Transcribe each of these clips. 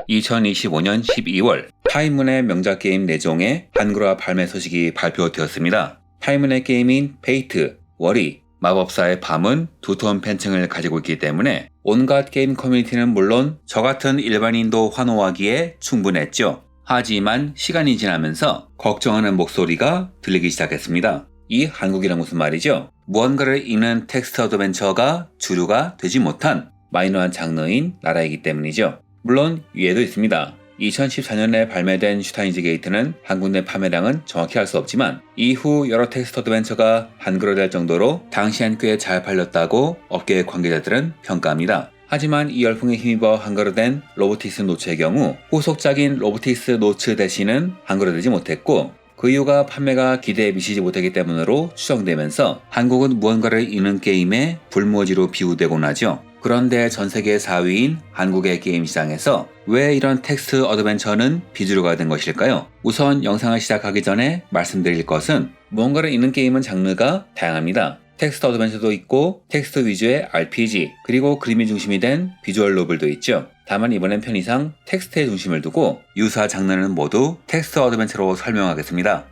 2025년 12월 타임문의 명작 게임 4종의 한글화 발매 소식이 발표되었습니다. 타임문의 게임인 페이트, 워리, 마법사의 밤은 두터운 팬층을 가지고 있기 때문에 온갖 게임 커뮤니티는 물론 저 같은 일반인도 환호하기에 충분했죠. 하지만 시간이 지나면서 걱정하는 목소리가 들리기 시작했습니다. 이 한국이란 무슨 말이죠? 무언가를 읽는 텍스트 어드벤처가 주류가 되지 못한 마이너한 장르인 나라이기 때문이죠. 물론 위에도 있습니다. 2014년에 발매된 슈타인즈 게이트는 한국 내 판매량은 정확히 알 수 없지만 이후 여러 텍스트 어드벤처가 한글화될 정도로 당시엔 꽤 잘 팔렸다고 업계 관계자들은 평가합니다. 하지만 이 열풍에 힘입어 한글화된 로보틱스 노츠의 경우 후속작인 로보틱스 노츠 대신은 한글화되지 못했고 그 이유가 판매가 기대에 미치지 못하기 때문으로 추정되면서 한국은 무언가를 읽는 게임의 불모지로 비유되곤 하죠. 그런데 전세계 4위인 한국의 게임 시장에서 왜 이런 텍스트 어드벤처는 비주류가 된 것일까요? 우선 영상을 시작하기 전에 말씀드릴 것은 무언가를 읽는 게임은 장르가 다양합니다. 텍스트 어드벤처도 있고 텍스트 위주의 RPG 그리고 그림이 중심이 된 비주얼 노블도 있죠. 다만 이번엔 편의상 텍스트에 중심을 두고 유사 장르는 모두 텍스트 어드벤처로 설명하겠습니다.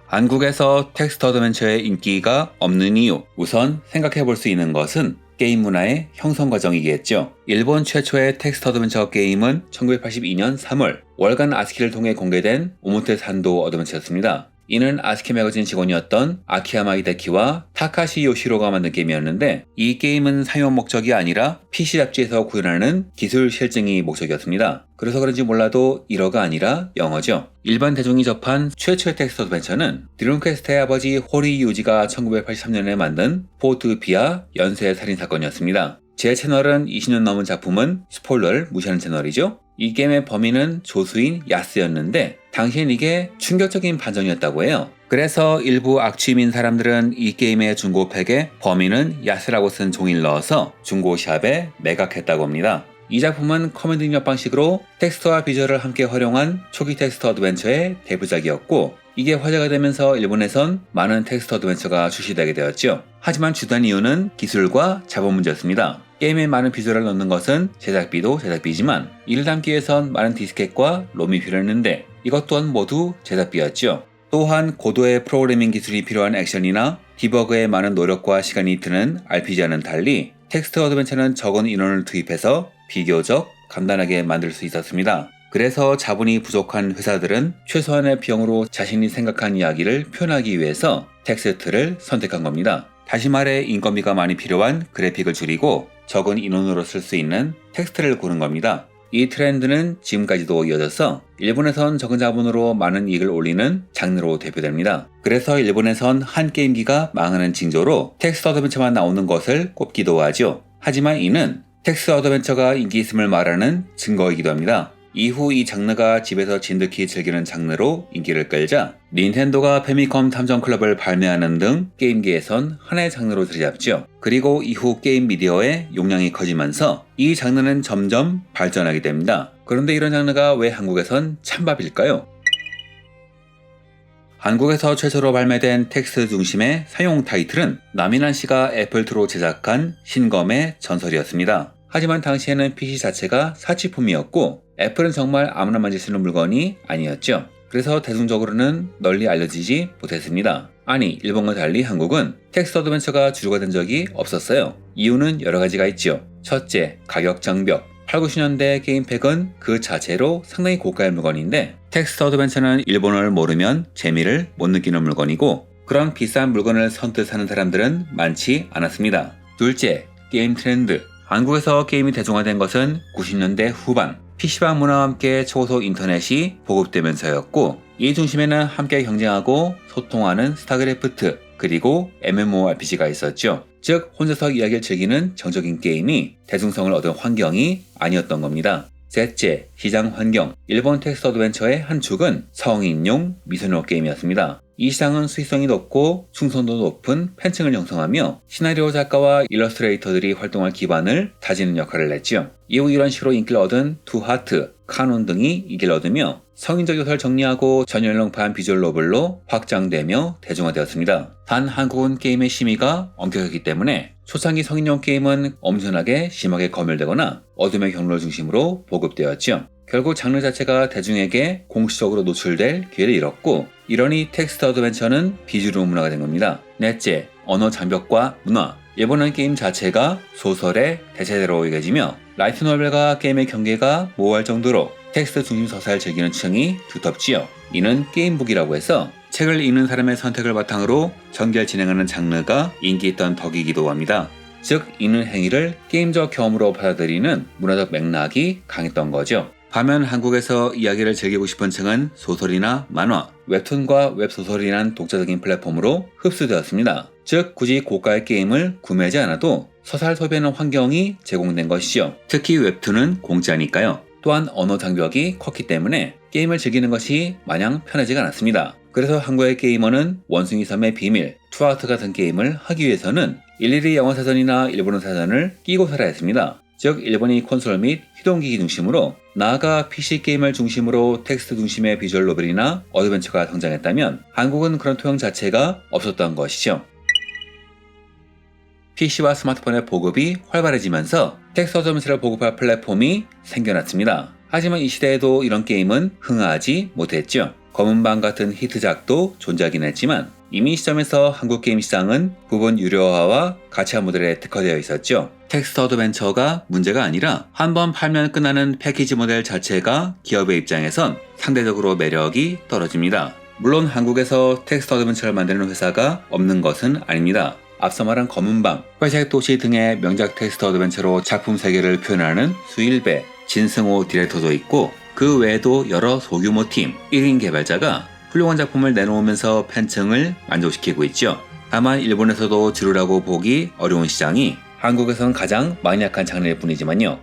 한국에서 텍스트 어드벤처의 인기가 없는 이유, 우선 생각해볼 수 있는 것은 게임 문화의 형성 과정이겠죠. 일본 최초의 텍스트 어드벤처 게임은 1982년 3월 월간 아스키를 통해 공개된 오모테 산도 어드벤처였습니다. 이는 아스키 매거진 직원이었던 아키야마 히데키와 타카시 요시로가 만든 게임이었는데 이 게임은 사용 목적이 아니라 PC 잡지에서 구현하는 기술 실증이 목적이었습니다. 그래서 그런지 몰라도 1어가 아니라 영어죠. 일반 대중이 접한 최초의 텍스트 어드벤처는 드림캐스트의 아버지 호리 유지가 1983년에 만든 포트비아 연쇄 살인사건이었습니다. 제 채널은 20년 넘은 작품은 스포일러를 무시하는 채널이죠. 이 게임의 범인은 조수인 야스였는데 당시엔 이게 충격적인 반전이었다고 해요. 그래서 일부 악취민 사람들은 이 게임의 중고팩에 범인은 야스라고 쓴 종이를 넣어서 중고샵에 매각했다고 합니다. 이 작품은 커맨드 입력 방식으로 텍스트와 비주얼을 함께 활용한 초기 텍스트 어드벤처의 대표작이었고 이게 화제가 되면서 일본에선 많은 텍스트 어드벤처가 출시되게 되었죠. 하지만 주된 이유는 기술과 자본 문제였습니다. 게임에 많은 비주얼을 넣는 것은 제작비도 제작비지만 이를 담기 위해선 많은 디스켓과 롬이 필요했는데 이것 또한 모두 제작비였죠. 또한 고도의 프로그래밍 기술이 필요한 액션이나 디버그에 많은 노력과 시간이 드는 RPG와는 달리 텍스트 어드벤처는 적은 인원을 투입해서 비교적 간단하게 만들 수 있었습니다. 그래서 자본이 부족한 회사들은 최소한의 비용으로 자신이 생각한 이야기를 표현하기 위해서 텍스트를 선택한 겁니다. 다시 말해 인건비가 많이 필요한 그래픽을 줄이고 적은 인원으로 쓸 수 있는 텍스트를 고른 겁니다. 이 트렌드는 지금까지도 이어져서 일본에선 적은 자본으로 많은 이익을 올리는 장르로 대표됩니다. 그래서 일본에선 한 게임기가 망하는 징조로 텍스트 어드벤처만 나오는 것을 꼽기도 하죠. 하지만 이는 텍스트 어드벤처가 인기 있음을 말하는 증거이기도 합니다. 이후 이 장르가 집에서 진득히 즐기는 장르로 인기를 끌자 닌텐도가 패미컴 탐정 클럽을 발매하는 등 게임계에선 하나의 장르로 자리잡죠. 그리고 이후 게임 미디어의 용량이 커지면서 이 장르는 점점 발전하게 됩니다. 그런데 이런 장르가 왜 한국에선 찬밥일까요? 한국에서 최초로 발매된 텍스트 중심의 사용 타이틀은 남인환 씨가 애플2로 제작한 신검의 전설이었습니다. 하지만 당시에는 PC 자체가 사치품이었고 애플은 정말 아무나 만질 수 있는 물건이 아니었죠. 그래서 대중적으로는 널리 알려지지 못했습니다. 아니, 일본과 달리 한국은 텍스트 어드벤처가 주류가 된 적이 없었어요. 이유는 여러 가지가 있죠. 첫째, 가격 장벽. 8, 90년대 게임팩은 그 자체로 상당히 고가의 물건인데 텍스트 어드벤처는 일본어를 모르면 재미를 못 느끼는 물건이고 그런 비싼 물건을 선뜻 사는 사람들은 많지 않았습니다. 둘째, 게임 트렌드. 한국에서 게임이 대중화된 것은 90년대 후반 PC방 문화와 함께 초소 인터넷이 보급되면서였고 이 중심에는 함께 경쟁하고 소통하는 스타크래프트 그리고 MMORPG가 있었죠. 즉 혼자서 이야기를 즐기는 정적인 게임이 대중성을 얻은 환경이 아니었던 겁니다. 셋째, 시장 환경. 일본 텍스트 어드벤처의 한 축은 성인용 미소녀 게임이었습니다. 이 시장은 수익성이 높고 충성도 높은 팬층을 형성하며 시나리오 작가와 일러스트레이터들이 활동할 기반을 다지는 역할을 했지요. 이후 이런 식으로 인기를 얻은 투하트, 카논 등이 인기를 얻으며 성인적 요소를 정리하고 전 연령판 비주얼 노블로 확장되며 대중화되었습니다. 단 한국은 게임의 심의가 엄격했기 때문에 초창기 성인용 게임은 엄청나게 심하게 검열되거나 어둠의 경로를 중심으로 보급되었죠. 결국 장르 자체가 대중에게 공식적으로 노출될 기회를 잃었고, 이러니 텍스트 어드벤처는 비주류 문화가 된 겁니다. 넷째, 언어 장벽과 문화. 일본은 게임 자체가 소설의 대체대로 여겨지며 라이트 노벨과 게임의 경계가 모호할 정도로 텍스트 중심 서사를 즐기는 층이 두텁지요. 이는 게임북이라고 해서 책을 읽는 사람의 선택을 바탕으로 전개를 진행하는 장르가 인기 있던 덕이기도 합니다. 즉, 읽는 행위를 게임적 경험으로 받아들이는 문화적 맥락이 강했던 거죠. 반면 한국에서 이야기를 즐기고 싶은 층은 소설이나 만화, 웹툰과 웹소설이란 독자적인 플랫폼으로 흡수되었습니다. 즉, 굳이 고가의 게임을 구매하지 않아도 서사를 소비하는 환경이 제공된 것이죠. 특히 웹툰은 공짜니까요. 또한 언어 장벽이 컸기 때문에 게임을 즐기는 것이 마냥 편하지가 않았습니다. 그래서 한국의 게이머는 원숭이 섬의 비밀, 투아트 같은 게임을 하기 위해서는 일일이 영어 사전이나 일본어 사전을 끼고 살아야 했습니다. 즉, 일본이 콘솔 및 휴동기기 중심으로, 나아가 PC 게임을 중심으로 텍스트 중심의 비주얼 노벨이나 어드벤처가 성장했다면 한국은 그런 토양 자체가 없었던 것이죠. PC와 스마트폰의 보급이 활발해지면서 텍스트 어드벤처를 보급할 플랫폼이 생겨났습니다. 하지만 이 시대에도 이런 게임은 흥하지 못했죠. 검은방 같은 히트작도 존재하긴 했지만 이미 시점에서 한국 게임 시장은 부분 유료화와 가치화 모델에 특화되어 있었죠. 텍스트 어드벤처가 문제가 아니라 한번 팔면 끝나는 패키지 모델 자체가 기업의 입장에선 상대적으로 매력이 떨어집니다. 물론 한국에서 텍스트 어드벤처를 만드는 회사가 없는 것은 아닙니다. 앞서 말한 검은방, 회색 도시 등의 명작 텍스트 어드벤처로 작품 세계를 표현하는 수일배, 진승호 디렉터도 있고, 그 외에도 여러 소규모 팀, 1인 개발자가 훌륭한 작품을 내놓으면서 팬층을 만족시키고 있죠. 다만 일본에서도 주류라고 보기 어려운 시장이 한국에서는 가장 만약한 장르일 뿐이지만요.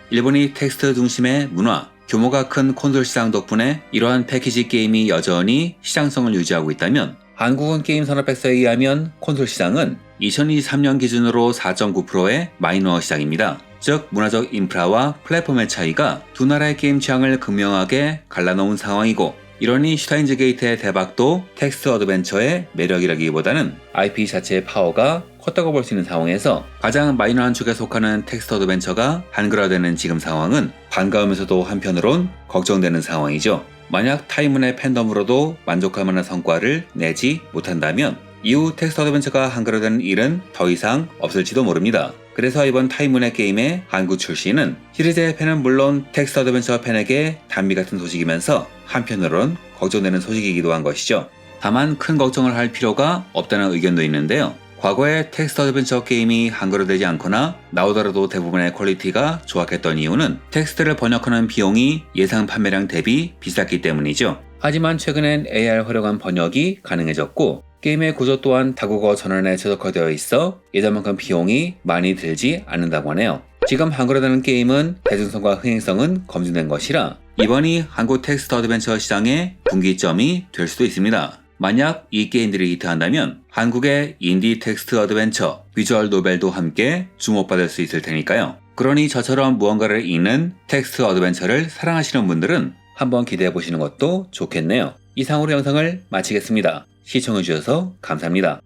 일본이 텍스트 중심의 문화, 규모가 큰 콘솔 시장 덕분에 이러한 패키지 게임이 여전히 시장성을 유지하고 있다면, 한국은 게임 산업백서에 의하면 콘솔 시장은 2023년 기준으로 4.9%의 마이너 시장입니다. 즉, 문화적 인프라와 플랫폼의 차이가 두 나라의 게임 취향을 극명하게 갈라놓은 상황이고, 이러니 슈타인즈 게이트의 대박도 텍스트 어드벤처의 매력이라기보다는 IP 자체의 파워가 컸다고 볼 수 있는 상황에서 가장 마이너한 축에 속하는 텍스트 어드벤처가 한글화되는 지금 상황은 반가우면서도 한편으론 걱정되는 상황이죠. 만약 타이문의 팬덤으로도 만족할 만한 성과를 내지 못한다면 이후 텍스트 어드벤처가 한글화되는 일은 더 이상 없을지도 모릅니다. 그래서 이번 타이문의 게임의 한국 출시는 시리즈의 팬은 물론 텍스트 어드벤처 팬에게 단비 같은 소식이면서 한편으론 걱정되는 소식이기도 한 것이죠. 다만 큰 걱정을 할 필요가 없다는 의견도 있는데요. 과거에 텍스트 어드벤처 게임이 한글화되지 않거나 나오더라도 대부분의 퀄리티가 조악했던 이유는 텍스트를 번역하는 비용이 예상 판매량 대비 비쌌기 때문이죠. 하지만 최근엔 AR 활용한 번역이 가능해졌고, 게임의 구조 또한 다국어 전환에 최적화되어 있어 예전만큼 비용이 많이 들지 않는다고 하네요. 지금 한글화되는 게임은 대중성과 흥행성은 검증된 것이라 이번이 한국 텍스트 어드벤처 시장의 분기점이 될 수도 있습니다. 만약 이 게임들이 히트한다면 한국의 인디 텍스트 어드벤처, 비주얼 노벨도 함께 주목받을 수 있을 테니까요. 그러니 저처럼 무언가를 읽는 텍스트 어드벤처를 사랑하시는 분들은 한번 기대해보시는 것도 좋겠네요. 이상으로 영상을 마치겠습니다. 시청해주셔서 감사합니다.